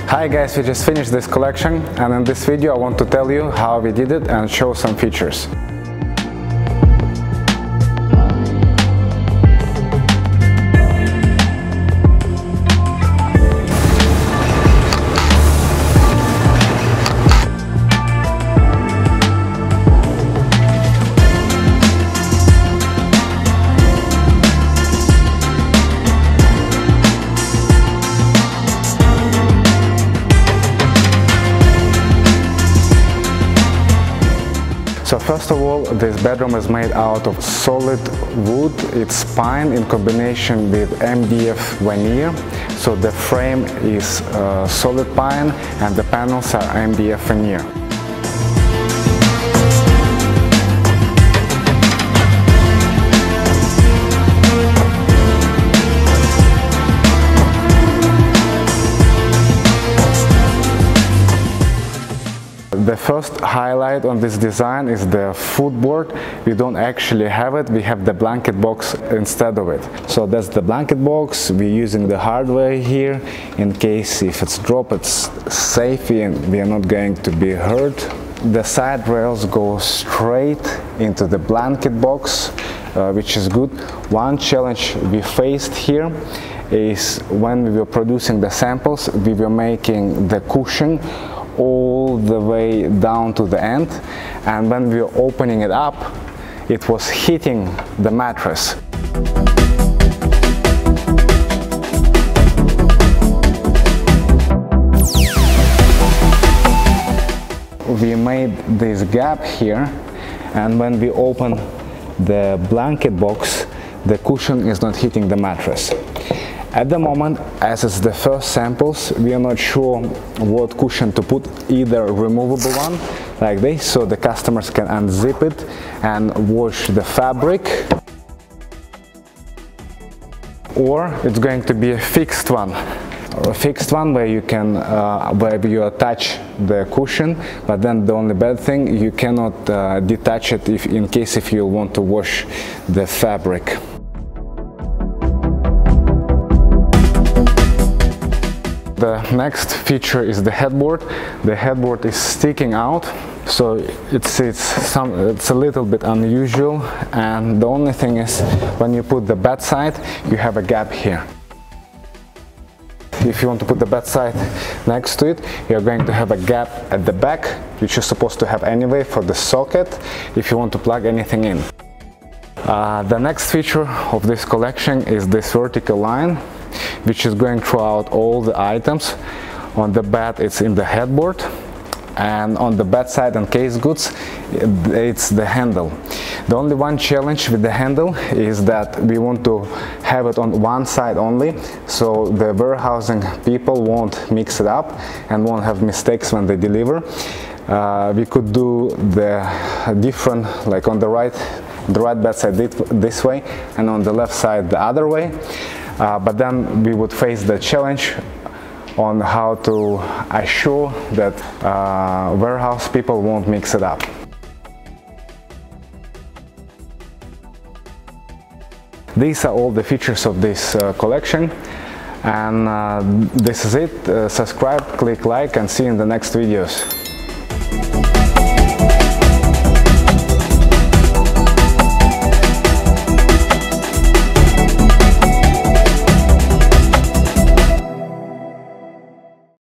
Hi guys, we just finished this collection, and in this video I want to tell you how we did it and show some features. So first of all, this bedroom is made out of solid wood. It's pine in combination with MDF veneer. So the frame is solid pine and the panels are MDF veneer. The first highlight on this design is the footboard. We don't actually have it, we have the blanket box instead of it. So that's the blanket box. We're using the hardware here in case if it's dropped, it's safe and we are not going to be hurt. The side rails go straight into the blanket box, which is good. One challenge we faced here is when we were producing the samples, we were making the cushion all the way down to the end, and when we were opening it up, it was hitting the mattress. We made this gap here, and when we open the blanket box, the cushion is not hitting the mattress. At the moment, as it's the first samples, we are not sure what cushion to put, either a removable one like this, so the customers can unzip it and wash the fabric, or it's going to be a fixed one where you can where you attach the cushion, but then the only bad thing, you cannot detach it in case if you want to wash the fabric. The next feature is the headboard. The headboard is sticking out, so it's a little bit unusual, and the only thing is when you put the bedside, you have a gap here. If you want to put the bedside next to it, you're going to have a gap at the back, which you're supposed to have anyway for the socket if you want to plug anything in. The next feature of this collection is this vertical line, which is going throughout all the items. On the bed it's in the headboard, and on the bedside and case goods it's the handle. The only one challenge with the handle is that we want to have it on one side only, so the warehousing people won't mix it up and won't have mistakes when they deliver. We could do the different, like on the right bedside this way and on the left side the other way. But then we would face the challenge on how to assure that warehouse people won't mix it up. These are all the features of this collection, and this is it. Subscribe, click like, and see you in the next videos.